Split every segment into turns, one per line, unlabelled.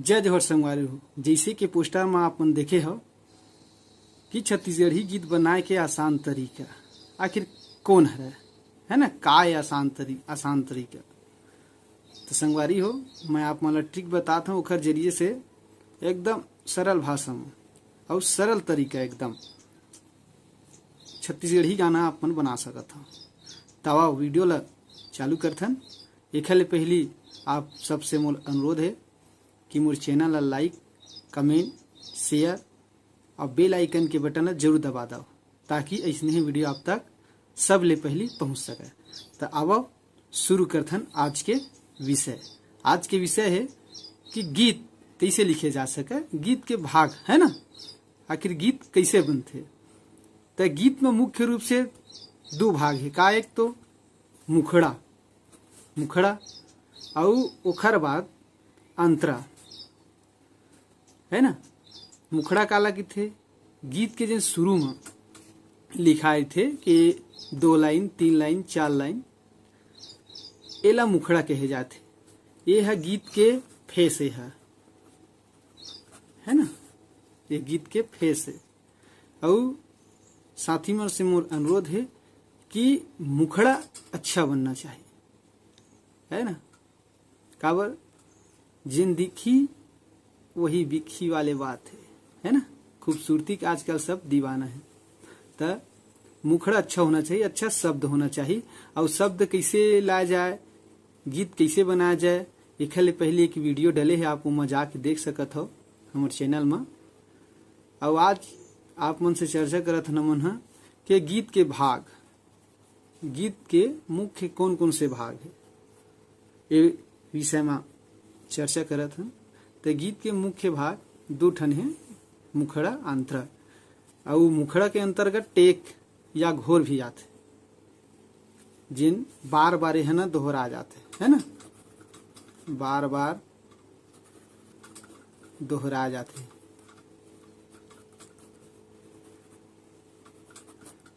जय जोहर संगवारी हो। जैसे कि पोस्टर में आप मन देखे हो कि छत्तीसगढ़ी गीत बनाए के आसान तरीका आखिर कौन है ना, का है आसान तरीका। तो संगवारी हो, मैं आप मन ट्रिक बताता हूँ ओखर जरिए से एकदम सरल भाषा में और सरल तरीका एकदम छत्तीसगढ़ी गाना आप मन बना सकत हो। तवा वीडियो ला चालू करथन। एखर ले पहली आप सबसे मोर अनुरोध है कि मोर चैनल ला लाइक, कमेंट, शेयर और बेल आइकन के बटन जरूर दबा दो ताकि ऐसने ही वीडियो आप तक सब ले पहली पहुंच सके। तो अब शुरू करथन आज के विषय। आज के विषय है कि गीत कैसे लिखे जा सके, गीत के भाग है ना, आखिर गीत कैसे बनते। तो गीत में मुख्य रूप से दो भाग है का, एक तो मुखड़ा और ओखर बाद अंतरा है ना। मुखड़ा काला की थे गीत के जिन शुरू में लिखाए थे कि 2 लाइन 3 लाइन 4 लाइन एला मुखड़ा कहे जाते। ये है गीत के फेस है ना, ये गीत के फेस है। और साथी में से मोर अनुरोध है कि मुखड़ा अच्छा बनना चाहिए है ना। काबर जिन दिखी वही बिखी वाले बात है ना। खूबसूरती का आजकल सब दीवाना है। तो मुखड़ा अच्छा होना चाहिए, अच्छा शब्द होना चाहिए। और शब्द कैसे लाया जाए, गीत कैसे बनाया जाए, एक पहले एक वीडियो डले है, आप वहाँ जाके देख सकत हो हमारे चैनल में। और आज आप मन से चर्चा करत नमन है कि गीत के भाग, गीत के मुख्य कौन कौन से भाग है, ये विषय में चर्चा करत हैं। तो गीत के मुख्य भाग 2 ठन है, मुखड़ा अंतरा। और मुखड़ा के अंतर्गत टेक या घोर भी आते, जिन बार बार है ना दोहरा जाते है ना, बार बार दोहरा जाते,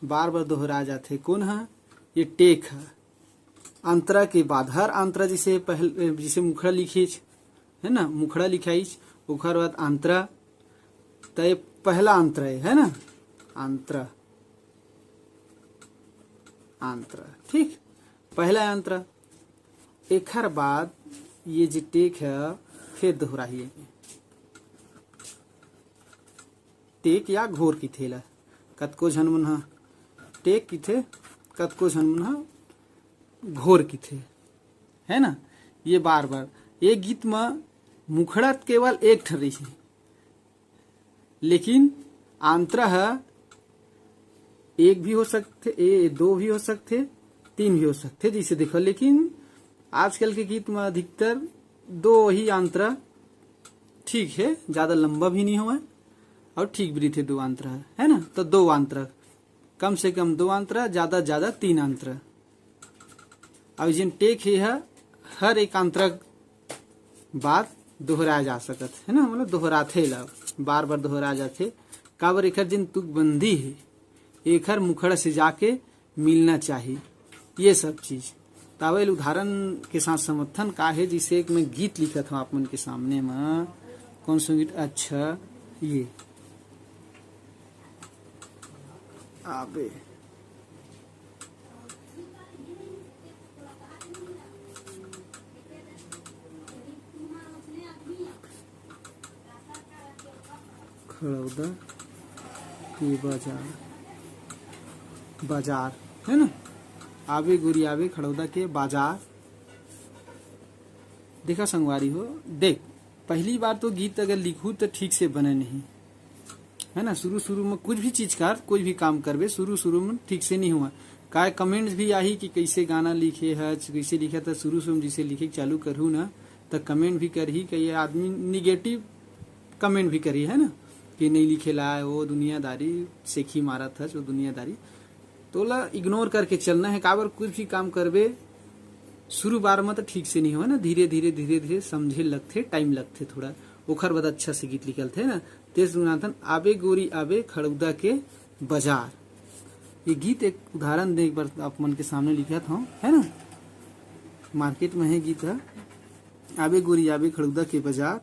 बार बार दोहरा जाते। कौन है ये? टेक है। अंतरा के बाद हर अंतरा जिसे मुखड़ा लिखीच है ना, मुखड़ा लिखाइच ओखर बाद अंतरा। तो पहला अंतरा है ना, अंतरा ठीक, पहला अंतरा। एखर बाद ये जो टेक है फिर दोहराइए, टेक या घोर की थेला। कतको झन मन हा टेक की थे, कतको झन मन हा घोर की थे है ना। ये बार बार ये गीत में मुखड़ा केवल एक ठन रही है, लेकिन अंतरा है एक भी हो सकते, 2 भी हो सकते, 3 भी हो सकते जैसे देखो। लेकिन आजकल के गीत में अधिकतर 2 ही अंतरा ठीक है, ज्यादा लंबा भी नहीं हुआ और ठीक भी थे 2 अंतरा है ना। तो 2 अंतरा, कम से कम 2 अंतरा, ज्यादा 3 अंतरा। और जिन टेक है हर एक अंतरा बाद दोहराया जा सकत है ना, मतलब दोहराथे ला बार बार दोहरा जाते। काबर एखर जिन तुकबंदी है एखर मुखड़ा से जाके मिलना चाहिए, ये सब चीज। तावेल उदाहरण के साथ समर्थन का है, जिसे एक मैं गीत लिखा था आप मन के सामने में। कौन सा गीत? अच्छा ये आबे खड़ौदा के बाजार है ना। आवे गोरी आवे खड़ौदा के बाजार। देखा संगवारी हो, देख पहली बार तो गीत अगर लिखू तो ठीक से बने नहीं है ना। शुरू में कुछ भी चीज कर, कोई भी काम करबे शुरू में ठीक से नहीं हुआ। काय कमेंट्स भी आई कि कैसे गाना लिखे है, कैसे लिखा था। शुरू में जिसे लिखे चालू करूँ ना तो कमेंट भी कर ही, कई आदमी निगेटिव कमेंट भी करी है ना कि नहीं लिखे ला, वो दुनियादारी सेखी मारा था जो दुनियादारी। तो ला इग्नोर करके चलना है। काबर कुछ भी काम करबे शुरू बार में तो ठीक से नहीं हुआ ना, धीरे धीरे समझे लगते, टाइम लगते थोड़ा। ओखर बाद अच्छा से गीत लिखल थे ना। तेज गुनाथन आबे गोरी आबे खड़ौदा के बाजार, ये गीत एक उदाहरण दे एक बार आप मन के सामने लिखा था है ना। मार्केट में है गीत है आबे गोरी आबे खड़ौदा के बाजार।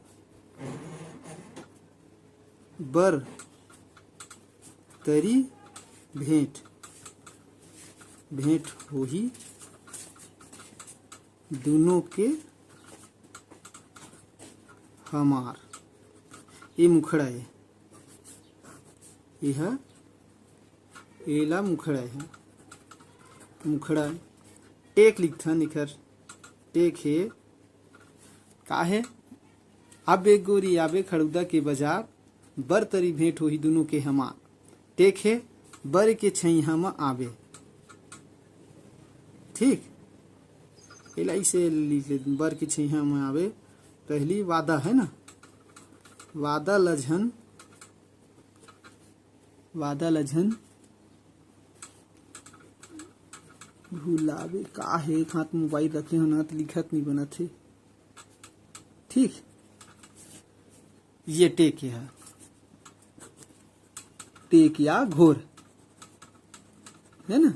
बर तरी भेंट भेंट होही दोनों के हमार। ये मुखड़ा है, यह एला मुखड़ा है। मुखड़ा टेक लिखथन इखर टेक है का है। आबे गोरी आबे खड़ुदा के बाजार, बर तरी भेंट होही दोनों के हमार। टेक है बर के छैया में आबे। ठीक, एला से लिख ले, बर के छैया में आबे। पहली वादा है ना, वादा लझन भुलावे का है। एक हाथ मोबाइल रखे हो ना तो लिखत नहीं बनत है। ठीक, ये टेक है, टेक या घोर है ना,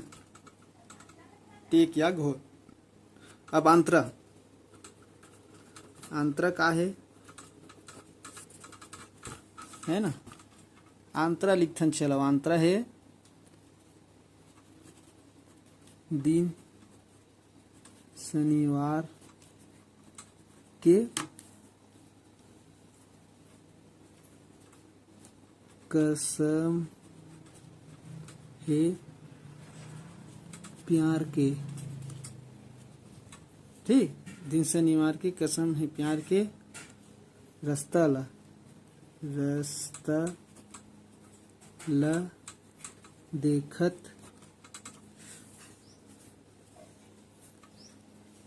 टेक या घोर। अब अंतरा, अंतरा का है ना, अंतरा लिखथन। चलो अंतरा है दिन शनिवार के कसम है प्यार के। ठीक, दिन शनिवार की कसम है प्यार के। रास्ता ला देखत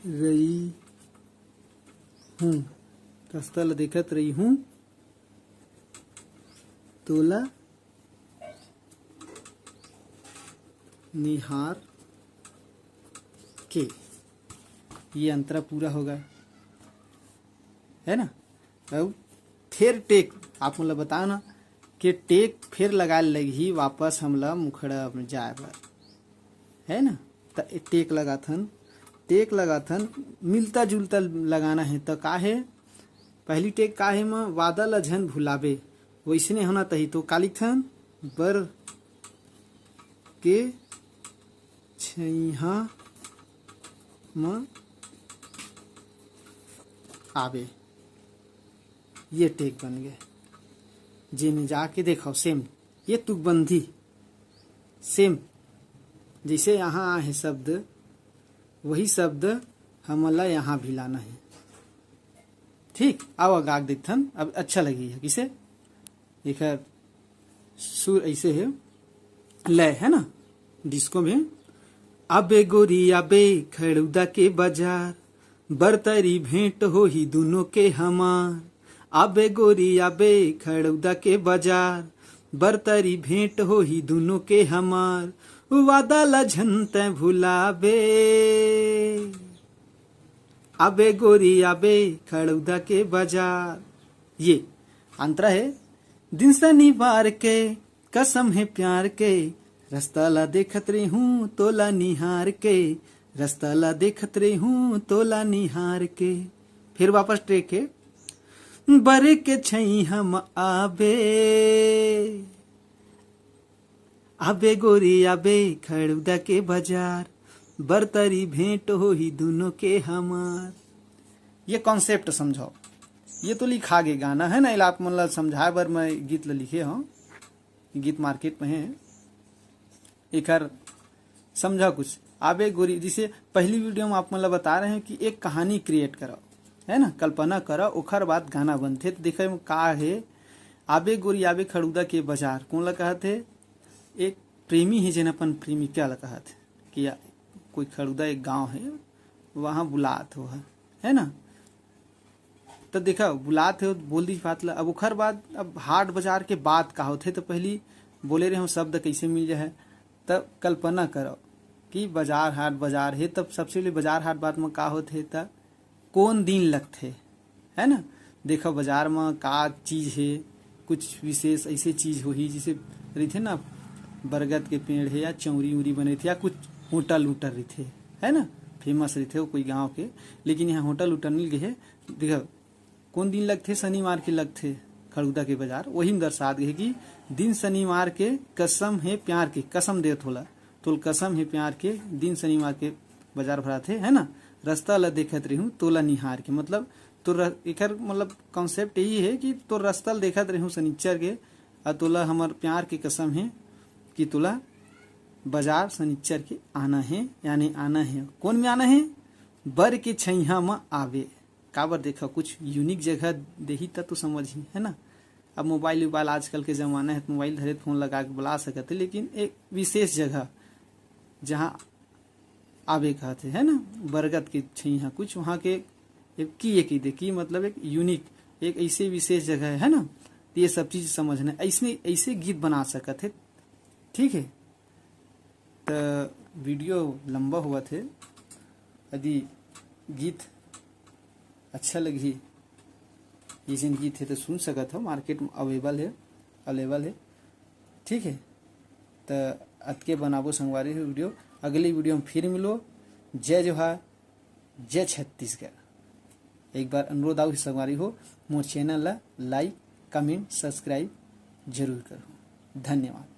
रही हूँ, रास्ता ला देखत रही हूँ तोला निहार के। ये अंतरा पूरा होगा है ना। अब फिर टेक आप मतलब बताओ ना कि टेक फिर लगा लगी वापस हमला मुखड़ा में जाए बार है ना। तो टेक लगा थन मिलता जुलता लगाना है। तो का है पहली टेक का है में वादा लझन भुलावे वैसने होना तही। तो का लिखथन बर के छैहा में आवे। ये टेक बन गए। जिन्हें जाके देखो सेम ये तुकबंदी सेम जैसे यहाँ है शब्द वही शब्द हमला यहाँ भी लाना है। ठीक, आओ आगाग देखथन। अब अच्छा लगी है किसे देखा सुर ऐसे है लय है ना डिस्को में। अबे गोरी अबे खड़ुदा के बाजार, बरतरी भेंट हो ही दोनों के हमार। अबे गोरी अबे खड़ुदा के बाजार, बरतरी भेंट हो ही दोनों के हमार। वादा लझन तै भुलाबे, अबे गोरी अबे खड़ुदा के बाजार। ये अंतरा है दिन शनिवार के कसम है प्यार के। रास्ता ला देखत रही हूँ तोला निहार के, रास्ता ला देखत रही हूँ तोला निहार के। फिर वापस टेक है बर के छई हम आबे, आबे गोरी आबे खड़ुदा के बाजार, बरतरी भेंट हो ही दोनों के हमार। ये कॉन्सेप्ट समझो। ये तो लिखा गे गाना है ना इला आप मतलब समझाए बर मैं गीत ला लिखे हूँ। गीत मार्केट में है एकर समझा कुछ। आबे गोरी जिसे पहली वीडियो में आप मतलब बता रहे हैं कि एक कहानी क्रिएट करो है ना, कल्पना करो ओखर बाद गाना बनते। तो देखे में का है आबे गोरी आबे खड़ुदा के बाजार कौन ला कहते। एक प्रेमी है जिन अपन प्रेमिका ला कहते कि कोई खड़ुदा एक गांव है वहां बुलात हो है ना। तो देखा बुलात है बोल दी बात ला। अब ओखर बाद अब हाट बाजार के बात का होते तो पहली बोले रहे हम शब्द कैसे मिल जाए। तब कल्पना करो कि बाजार हाट बाजार है। तब सबसे पहले बाजार हाट बात में का होते तब कौन दिन लगते है ना। देखो बाजार में का चीज है कुछ विशेष ऐसे चीज हो ही जिसे रही थे ना बरगद के पेड़ है या चौरी उरी बने थे या कुछ होटल उटर रही थे है ना फेमस रही थे वो कोई गांव के। लेकिन यहाँ होटल उटर मिल गए है। देखो कौन दिन लगथे, शनिवार के लगथे खड़गुदा के बाजार। वही में दर्शात गए कि दिन शनिवार के कसम है प्यार के, कसम देत होला तोल कसम है प्यार के, दिन शनिवार के बाजार भराथे, है ना। रास्ता ला देखत रहूं तोला निहार के, मतलब तो एकर मतलब कॉन्सेप्ट यही है कि तो रास्ता देखत रहूं शनिचर के, और तोला हमार प्यार की कसम है कि तोला बाजार शनिचर के आना है, यानी आना है। कौन में आना है? बर के छैहा में आवे। काबर देखा कुछ यूनिक जगह देही तब तो समझी, है ना। अब मोबाइल आजकल के जमाना है तो मोबाइल धरे फोन लगा के बुला सकते, लेकिन एक विशेष जगह जहाँ आवे कहते, है ना, बरगद के छैहा कुछ वहाँ के की मतलब एक यूनिक एक ऐसे विशेष जगह है ना। तो ये सब चीज समझना, ऐसे गीत बना सकते, ठीक है। तो वीडियो लंबा हुआ थे, यदि गीत अच्छा लगी ये जिन गीत है तो सुन सकत हो, मार्केट में अवेलेबल है, ठीक है। तो अतके बनाबो संगवारी है वीडियो, अगली वीडियो में फिर मिलो। जय जोहार, जय छत्तीसगढ़। एक बार अनुरोध आओ संगवारी हो, मोर चैनल ला लाइक कमेंट सब्सक्राइब जरूर करो। धन्यवाद।